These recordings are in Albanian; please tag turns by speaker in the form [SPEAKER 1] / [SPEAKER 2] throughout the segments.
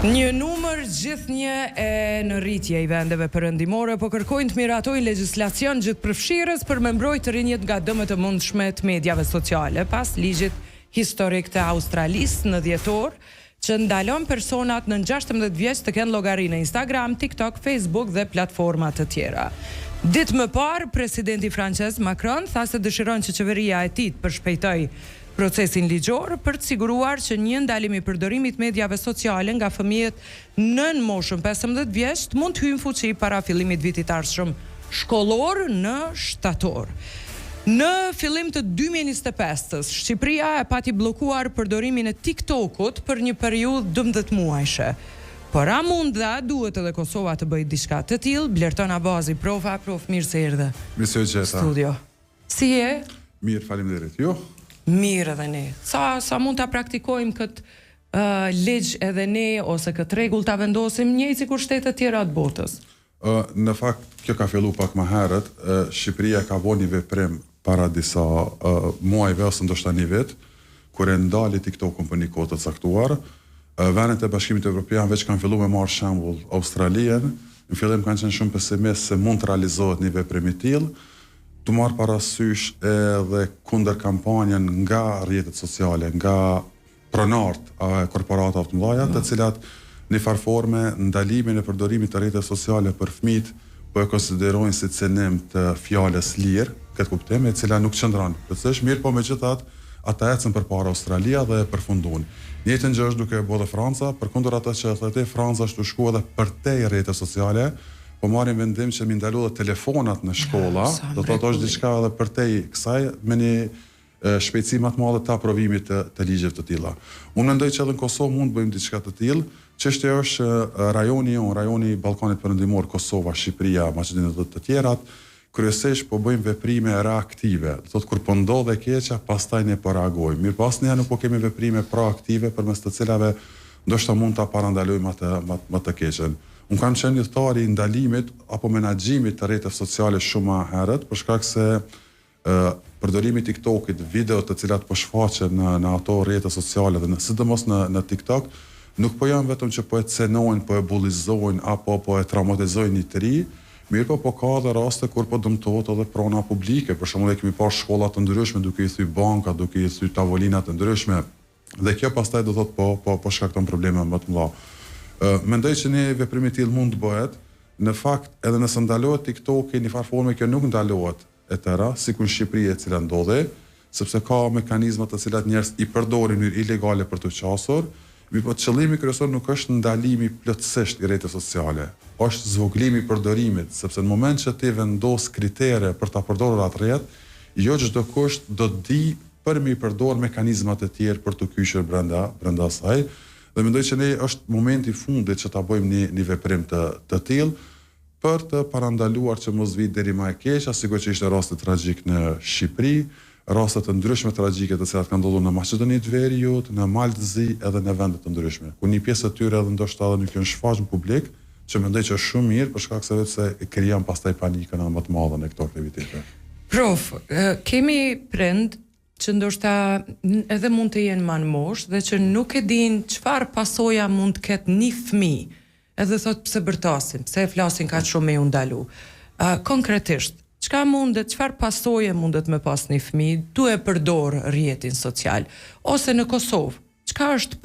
[SPEAKER 1] Një numër gjithnjë e në rritje i vendeve perëndimore po kërkojnë të miratojnë legjislacion gjithëpërfshirës për me mbrojtë të rinjët nga dëmet e mundshme të mediave sociale pas ligjit historik të Australisë në dhjetor, që ndalon personat në 16 vjeç të kenë llogari në Instagram, TikTok, Facebook dhe platforma të tjera. Ditë më parë, presidenti francez Macron tha se dëshiron që qeveria e tij të përshpejtojë procesin ligjor për të siguruar që një ndalim i përdorimit mediave sociale nga fëmijët nën moshën 15 vjeç të mund të hyjnë fuqi para fillimit vitit ardhshëm shkollor në shtator. Në fillim të 2025-s, Shqipëria e pati bllokuar përdorimin e TikTokut për një periudhë 12 muajshe. Por a mund dhe a duhet edhe Kosova të bëjë diçka të tillë? Blerton Abazi, prof, mirë se erdhe.
[SPEAKER 2] Mirë se
[SPEAKER 1] studio. Si je?
[SPEAKER 2] Mirë, faleminderit. Jo?
[SPEAKER 1] Mirë edhe ne. Sa mund ta praktikojmë këtë ligj edhe ne ose këtë rregull ta vendosim njëjtë sikur shtetet tjera të botës?
[SPEAKER 2] Në fakt, kjo ka fillu pak më herët. Shqipëria ka vënë një veprim para disa muajve ose ndoshta një vit, kur e ndali TikTokun për një kohë të caktuar. Vendet e Bashkimit Evropian veç kanë filluar me marrë shembull Australien. Në fillim kanë qenë shumë pesimist se mund të realizohet një veprim i tillë. Të marrë parasysh edhe kundër kampanjen nga rrjetet sociale, nga pronart e korporatave të mëdha, të cilat në farforme ndalimin e përdorimit të rrjeteve sociale për fëmijët po e konsiderojnë si cënim të fjalës lirë, këtë kuptim, e cila nuk qëndron plotësisht, mirë po megjithatë ata ecën përpara Australia dhe përfundon. Njëjtën gjë është duke e bërë Franca, përkundër atë që thotë Franca është u shku edhe përtej rrjete sociale, po marrin vendim që mi ndalu dhe telefonat në shkolla, do të thotë është diçka edhe përtej kësaj me një shpejtësi më të madhe të aprovimit të ligjeve të tilla. Unë mendoj që edhe në Kosovë mund të bëjmë diçka të tillë. Çështja është rajoni Ballkanit Perëndimor, Kosova, Shqipëria, Maqedonia dhe të tjerat, kryesisht po bëjmë veprime reaktive. Do thotë kur po ndodhe keqja, pastaj ne po reagojmë. Mirë, pastaj nuk po kemi veprime proaktive përmes të cilave ndoshta mund ta parandalojmë atë të keqen. Unë kam qenë njëtari i ndalimit apo menaxhimit të rrjeteve sociale shumë herët, për shkak se përdorimi i TikTokit, videot të cilat po shfaqen në ato rrjete sociale dhe sidomos në TikTok, nuk po janë vetëm që po e cenojnë, po e bullizojnë apo po e traumatizojnë një të ri, mirë po ka edhe raste kur po dëmtohet edhe prona publike. Për shembull, kemi parë shkolla të ndryshme duke i thyr banka, duke i thyr tavolina të ndryshme. Dhe kjo pastaj do thotë po shkakton probleme më të mëdha. Mendoj që një veprim i tillë mund të bëhet. Në fakt, edhe nëse ndalohet TikToki në farforme, kjo nuk ndalohet e tëra, sikur në Shqipëri e cila ndodhi, sepse ka mekanizma të cilat njerëz i përdorin në mënyrë ilegale për të qasur. Po qëllimi kryesor nuk është ndalimi plotësisht i rrjeteve sociale, është zvoglimi i përdorimit, sepse në moment që ti vendos kritere për ta përdorur atë rrjet, jo çdo kush do të di për mi përdor mekanizmat e tjerë për të kyçur brenda saj. Dhe mendoj që ne është momenti i fundit që ta bëjmë një veprim të tillë për të parandaluar që mos vijë deri më e keq, sikur që ishte rasti tragjik në Shqipëri, raste të ndryshme tragjike të cilat kanë ndodhur në Maqedoni të Veriut, në Maltëzi edhe në vende të ndryshme. Ku një pjesë e tyre edhe ndoshta edhe nuk janë shfaqur publik, që mendoj që është shumë mirë për shkak se vetë e krijon pastaj panikën më të madhe në këto aktivitete.
[SPEAKER 1] Prof, kemi prind që ndoshta edhe mund të jenë manmosh dhe që nuk e din çfarë pasoja mund të ketë një fëmijë. Edhe thot pse bërtasin, pse e flasin kaq shumë me u ndalu. Konkretisht, çfarë pasoje mundet me pas një fëmijë duhe përdor rrjetin social? Ose në Kosovë, çka është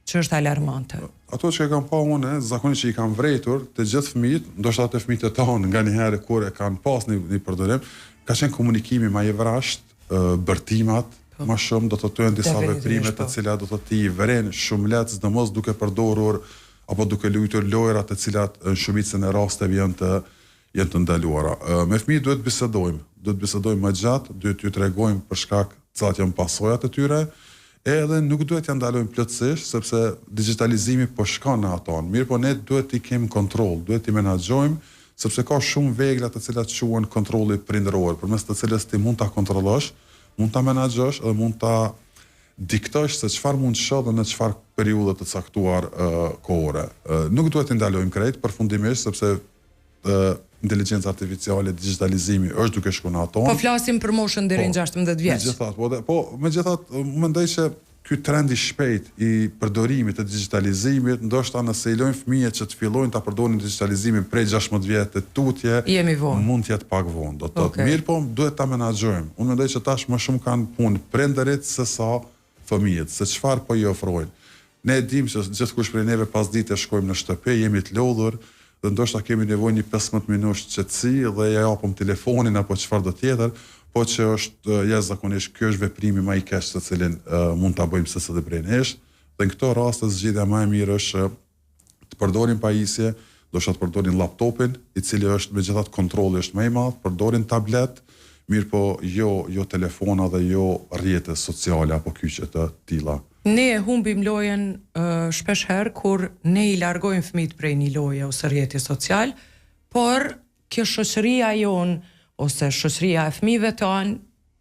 [SPEAKER 1] që është alarmante?
[SPEAKER 2] Ato që e kam pa unë, zakonisht që i kam vrejtur të gjithë fëmijët, ndoshta të fëmijët e tonë nganjëherë kur e kanë pas një përdorim, ka qenë komunikimi më i vrasht, bërtimat, më shumë do të thonë disa veprime të cilat do të ti vren shumë lehtë, sidomos duke përdorur apo duke luajtur lojra të cilat në shumicën e rasteve janë të ndaluara. Me fëmijët duhet bisedojmë më gjatë, duhet t'ju tregojmë për shkak cilat janë pasojat e tyre, edhe nuk duhet t'ja ndalojmë plotësisht, sepse digitalizimi po shkon në ato. Mirë po ne duhet t'i kemi kontroll, duhet t'i menaxhojmë, sepse ka shumë vegla të cilat quhen kontrolli prindëror, përmes të cilës ti mund ta kontrollosh, mund ta menaxhosh dhe mund ta diktosh se çfarë mund të shoh dhe në çfarë periudhe të caktuar kohore. Nuk duhet t'i ndalojmë krejt përfundimisht, sepse inteligjenca artificiale, digitalizimi është duke shkuar në ato.
[SPEAKER 1] Po flasim për moshën deri në 16 vjeç.
[SPEAKER 2] Megjithatë, po megjithatë mendoj që ky trend i shpejt i përdorimit të digitalizimit, ndoshta nëse i lojnë fëmijët që të fillojnë ta përdorin digitalizimin prej 16 vjetë tutje, mund të jetë pak vonë. Do të thotë, mirë po duhet ta menaxhojmë. Unë mendoj që tash më shumë kanë punë prindërit se sa fëmijët, se çfarë po i ofrojnë. Ne e dimë që gjithkush prej neve pas dite shkojmë në shtëpi, jemi të lodhur, dhe ndoshta kemi nevojë një 15 minutë qetësi dhe ja japim telefonin apo çfarë do tjetër, po që është jashtëzakonisht ky është veprimi më i keq se cilin mund ta bëjmë sesë të prej nesh. Dhe në këto raste zgjidhja më e mirë është të përdorin pajisje, ndoshta të përdorin laptopin, i cili është megjithatë kontrolli është më i madh, përdorin tablet, mirë po jo telefona dhe jo rrjete sociale apo kyçe të tilla.
[SPEAKER 1] Ne e humbim lojën shpesh herë kur ne i largojmë fëmijët prej një loje ose rrjeti social, por kjo shoqëria jon ose shoqëria e fëmijëve tanë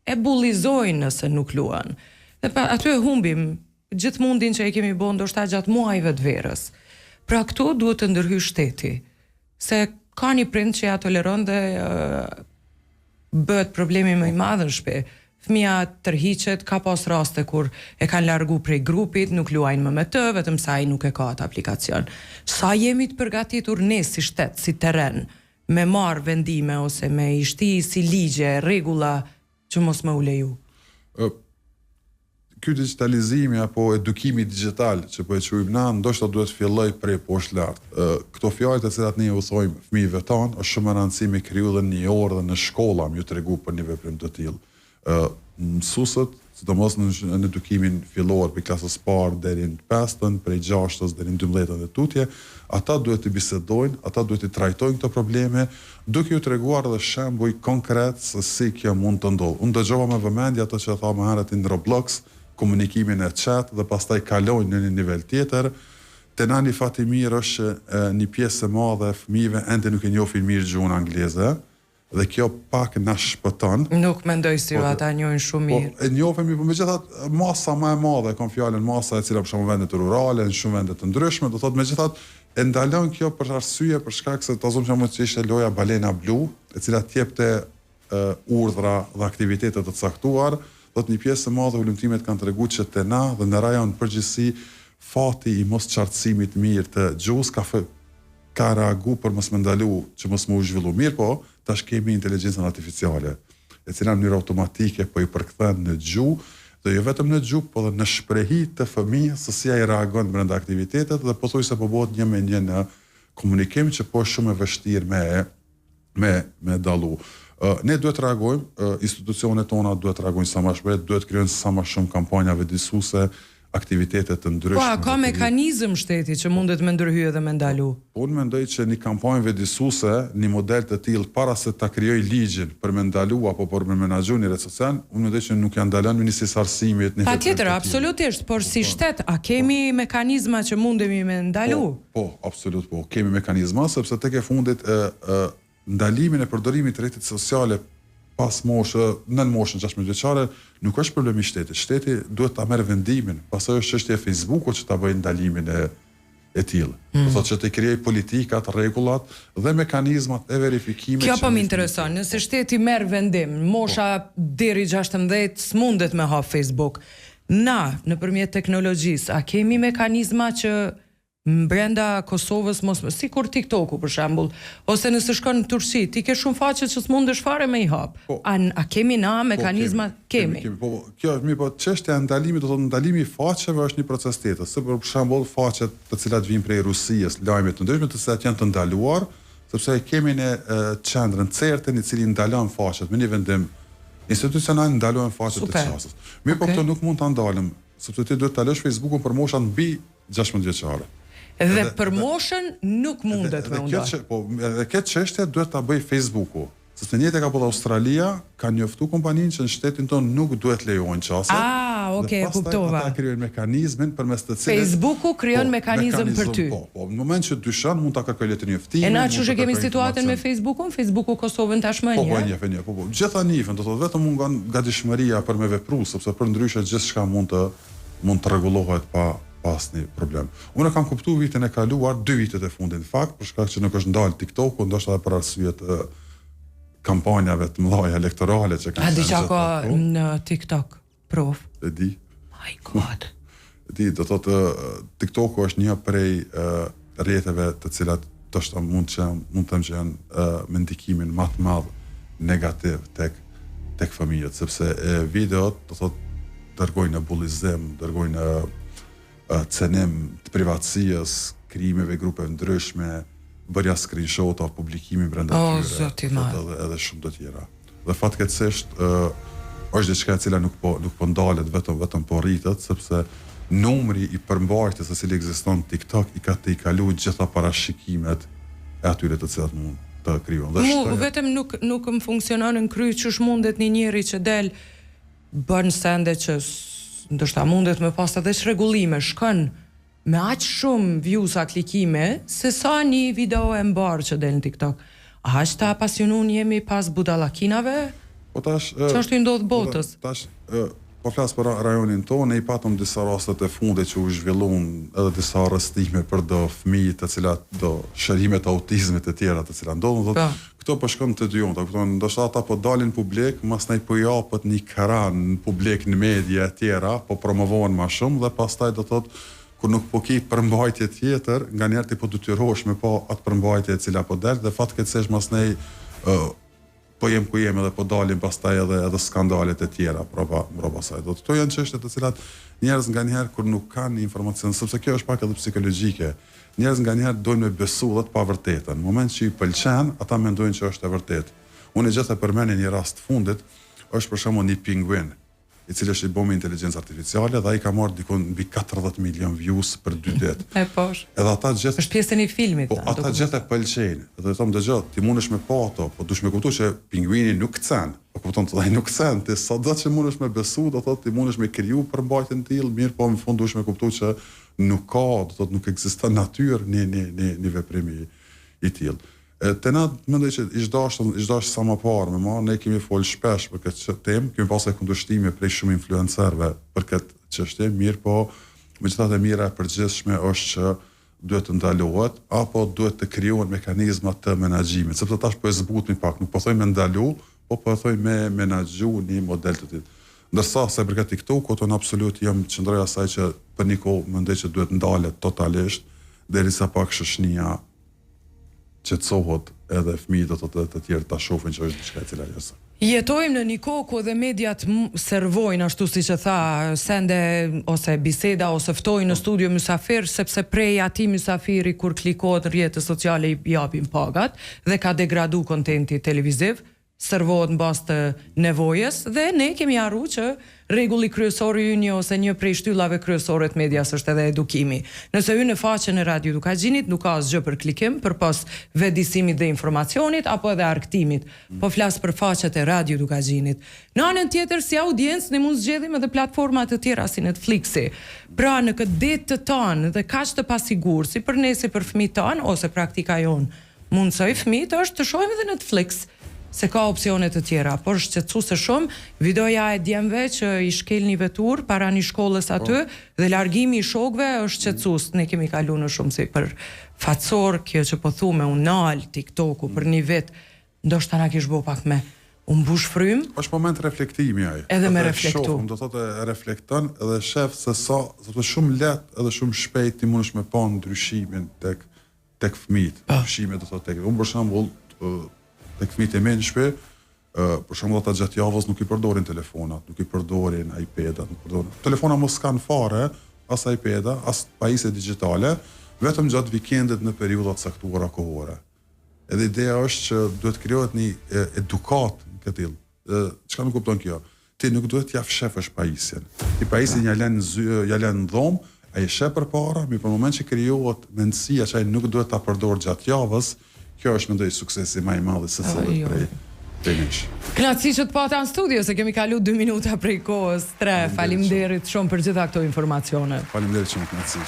[SPEAKER 1] e bullizojnë nëse nuk luan. Dhe aty e humbim gjithë mundin që e kemi bën ndoshta gjatë muajve të verës. Pra këtu duhet të ndërhyjë shteti, se ka një prind që ja toleron dhe bëhet problemi më i madh në shtëpi. Fëmia tërhiqet, ka pas raste kur e kanë largu prej grupit, nuk luajnë më me të, vetëm sa ai nuk e ka atë aplikacion. Sa jemi të përgatitur ne si shtet, si terren, me marrë vendime ose me i shti si ligje, rregulla që mos më u leju?
[SPEAKER 2] Ky digitalizimi apo edukimi digital që po e quajmë na, ndoshta duhet filloj prej poshtë lart. Këto fjalë të cilat ne u thojmë fëmijëve tanë, është shumë e rëndësishme kriju dhe një orë dhe në shkolla më ju tregu për një veprim të tillë. Mësuesët, sidomos në edukimin fillor për klasës parë deri në 5-ën, prej 6-ës deri në 12-ën dhe tutje, ata duhet të bisedojnë, ata duhet të trajtojnë këto probleme, duke ju treguar edhe shembuj konkret se si kjo mund të ndodhë. Unë dëgjova me vëmendje ato që tha më herët në Roblox, komunikimin e chat dhe pastaj kalojnë në një nivel tjetër. Te nani fati mirë është një pjesë e madhe e fëmijëve ende nuk e njohin mirë gjuhën angleze. Dhe kjo pak na shpëton.
[SPEAKER 1] Nuk mendoj si ata njohin shumë mirë.
[SPEAKER 2] E njohin mirë, por megjithatë masa më e madhe, kam fjalën masa e cila për shembull vendet rurale, në shumë vende të ndryshme, do thotë megjithatë e ndalon kjo për arsye për shkak se tazon që ishte loja Balena Blu, e cila t'jepte urdhra dhe aktivitete të caktuar, do të një pjesë e madhe ulëmtimet kanë treguar që te na dhe në rajon përgjithësi fati i mos qartësimit mirë të gjuhës ka reagu për mos më ndalu që mos më u zhvillu mirë, po tash kemi inteligjencën artificiale, e cila në mënyrë automatike po i përkthen në gjuhë, dhe jo vetëm në gjuhë, po dhe në shprehi të fëmijës se si ai reagon brenda aktivitetet dhe pothuajse po bëhet një me një në komunikim që po është shumë e vështirë me dallu. Ne duhet të reagojmë, institucionet tona duhet të reagojnë sa më shpejt, duhet krijojnë sa më shumë kampanja vëdësuese, aktivitetet të ndryshme.
[SPEAKER 1] Ka mekanizëm shteti që mundet me ndërhyjë dhe me ndalu?
[SPEAKER 2] Unë mendoj që një kampanjë vëdësuese, një model të tillë para se ta krijoj ligjin për me ndalu apo për me menaxhu një rrjet social, unë mendoj që nuk janë ndalën në nisë arsimit.
[SPEAKER 1] Patjetër, absolutisht, por si shtet, a kemi mekanizma që mundemi me ndalu?
[SPEAKER 2] Po, absolut po. Kemi mekanizma sepse tek e fundit ndalimin e përdorimit të rrjetit sociale pas nën moshën 16 vjeçare nuk është problemi i shtetit. Shteti duhet ta merr vendimin. Pastaj është çështja e Facebookut që ta bëjë ndalimin e tillë. Do thotë që të krijojë politikat, rregullat dhe mekanizmat e verifikimit.
[SPEAKER 1] Kjo po më intereson, nëse shteti merr vendim, mosha deri 16 s'mundet me hap Facebook. Na, nëpërmjet teknologjisë, a kemi mekanizma që brenda Kosovës mos, sikur TikToku për shembull, ose nëse shkon në Turqi, ti ke shumë faqe që s'mundesh fare me i hap. A kemi na mekanizma? Kemi.
[SPEAKER 2] Kjo është mirë, po çështja e ndalimit, do thotë ndalimi i faqeve është një proces tjetër. Se për shembull faqet të cilat vijnë prej Rusisë, lajme të ndryshme të cilat janë të ndaluar, sepse kemi në qendrën CERT-in i cili ndalon faqet me një vendim institucional, ndalojnë faqet të çastës. Mirë, po këto nuk mund ta ndalëm, sepse ti duhet ta lësh Facebookun për moshat mbi 16 vjeçare.
[SPEAKER 1] Dhe për moshën nuk mundet me undar.
[SPEAKER 2] Po, edhe këtë çështje duhet ta bëj Facebooku. Sepse njëjtë ka bërë Australia, ka njoftuar kompaninë që në shtetin tonë nuk duhet lejojnë çastet.
[SPEAKER 1] Okay, e kuptova.
[SPEAKER 2] Ata krijojnë mekanizmin përmes të cilit
[SPEAKER 1] Facebooku krijon mekanizëm për ty.
[SPEAKER 2] Po, në moment që dyshan mund ta kërkojë letë njoftimin.
[SPEAKER 1] E na çu kemi situatën me Facebookun, Facebooku Kosovën tashmë një.
[SPEAKER 2] Po, gjithë nifën, do thotë vetëm nga gatishmëria për me vepru, sepse për ndryshe gjithçka mund të rregullohet pas një problem. Unë kam kuptuar vitin e kaluar, 2 vitet e fundit në fakt, për shkak që nuk është ndalë TikToku, ndoshta edhe për arsye të kampanjave të mëdha elektorale që kanë.
[SPEAKER 1] A di çka ka në TikTok, prof?
[SPEAKER 2] E di.
[SPEAKER 1] My God.
[SPEAKER 2] Di, do thotë TikToku është një prej rrjeteve të cilat ndoshta mund të them që janë me ndikimin më të madh negativ tek fëmijët, sepse videot do thotë dërgojnë bullizim, dërgojnë cenim të privatësisë, krijimeve grupe ndryshme, bërja screenshot-a, publikimi brenda tyre, edhe shumë të tjera. Dhe fatkeqësisht është diçka e cila nuk po ndalet vetëm po rritet, sepse numri i përmbajtjes së cili ekziston TikTok i ka kalu gjitha parashikimet e atyre të cilat mund të krijojnë.
[SPEAKER 1] Vetëm nuk më funksionon në kry ç'është mundet një njeri që del bën sende që ndoshta mundet me pas edhe çrregullime, shkon me aq shumë views-a, klikime, se sa një video e mbarë që del në TikTok. A është ta pasionun jemi pas budallakinave?
[SPEAKER 2] Po tash...
[SPEAKER 1] Që është i ndodhë botës?
[SPEAKER 2] Tash, po flasë për rajonin tonë, ne i patëm disa rastet e fundit që u zhvillun edhe disa arrestime për do fëmijë të cilat do shërimet autizmit e tjera të cilat ndodhën. Këto po shkon të dyjon, ndoshta ata po dalin publik, mas ne po japët një karan në publik në media e tjera, po promovohen ma shumë dhe pastaj do thotë kur nuk po ki përmbajtje tjetër, nga njerë ti po detyrohesh me po atë përmbajtje e cila po del, dhe fatkeqësisht mas ne po jem ku jem edhe po dalin pastaj edhe skandalet e tjera mbrapa saj. Do këto janë çështje të cilat njerëz nganjëherë kur nuk kanë informacion, sepse kjo është pak edhe psikologjike. Njerëz nganjëherë dojnë me besu dhe të pavërtetën. Në moment që i pëlqen, ata mendojnë që është e vërtetë. Unë gjithë e përmendja një rast fundit, është për shembull një pinguin, i cili është i bërë me inteligjencë artificiale dhe ai ka marrë dikon mbi 40 milion views për 2 ditë. Edhe ata gjithë
[SPEAKER 1] është pjesën e filmit.
[SPEAKER 2] Po ata gjithë e pëlqejnë. Dhe thonë dëgjoj, ti mundesh me pa ato, po dush me kuptu që pinguini nuk cen. Po kupton të ai nuk cen, ti sado që mundesh me besu, do thotë ti mundesh me kriju përmbajtjen tillë, mirë, po në fund dush me kuptu që nuk ka, do thotë nuk ekziston natyrë në veprimi i tillë. Te na mendoj që ish dash sa më parë ne kemi fol shpesh për këtë temë, kemi pasur kundërshtime prej shumë influencerëve për këtë çështje, mirë, po megjithatë mira e përgjithshme është që duhet të ndalohet apo duhet të krijohen mekanizma të menaxhimit, sepse tash po e zbutmi pak, nuk po thoj me ndalu, po thoj me menaxhu një model të tillë. Ndërsa sa për këtë TikTok, në absolut jam qendroj asaj që për një kohë mendoj që duhet ndalet totalisht derisa pak shoqënia qetësohet edhe fëmijët të tjerë ta shohin që është diçka e cila është.
[SPEAKER 1] Jetojmë në një kohë ku dhe mediat servojnë, ashtu siç e tha, sende ose biseda ose ftojnë në studio mysafir, sepse prej atij mysafiri kur klikohet në rrjetet sociale i japin pagat dhe ka degradu kontenti televiziv, servohet në bazë të nevojës dhe ne kemi harruar që rregulli kryesor i ynë ose një prej shtyllave kryesore të medias është edhe edukimi. Nëse hyn në faqen e Radio Edukagjinit nuk ka asgjë për klikim, përpas vedisimit dhe informacionit apo edhe arktimit. Po flas për faqet e Radio Edukagjinit. Në anën tjetër, si audiencë ne mund zgjedhim edhe platforma të tjera si Netflixi. Pra në këtë ditë të tonë dhe kaq të pasigurt si për ne si për fëmijët tanë ose praktika jon, mundsoj fëmijët është të shohim edhe Netflix, se ka opsione të tjera, por shqetësuese shumë videoja e djemve që i shkel një vetur para një shkollës aty dhe largimi i shokëve është shqetësues. Ne kemi kaluar në shumë si për fatësor, kjo që po thume unë nal TikToku për një vit, ndoshta na kish bë pak me u mbush frym.
[SPEAKER 2] Është moment reflektimi ai.
[SPEAKER 1] Edhe me reflektu.
[SPEAKER 2] Do thotë reflekton edhe shef se sa, do të shumë lehtë edhe shumë shpejt ti mundesh me pa ndryshimin tek fëmijët. Ndryshime do thotë tek. Unë për shembull tek fëmijët e mençme, për shembull ata gjatë javës nuk i përdorin telefonat, nuk i përdorin iPad-at, nuk përdorin. Telefona mos kanë fare, as iPad-a, as pajisje digjitale, vetëm gjatë vikendit në periudha të caktuara kohore. Edhe ideja është që duhet krijohet një edukat në këtë tillë. Çka nuk kupton kjo? Ti nuk duhet t'ia fshefësh pajisjen. Ti pajisjen ja lën në dhomë, ai shef përpara, mi për moment që krijohet mendësia që ai nuk duhet ta përdor gjatë javës. Kjo është mendoj suksesi më i madh se prej nesh.
[SPEAKER 1] Kënaqësi që të pata në studio, se kemi kalu 2 minuta prej kohës 3. Faleminderit shumë për gjitha këto informacione.
[SPEAKER 2] Faleminderit shumë, kënaqësi.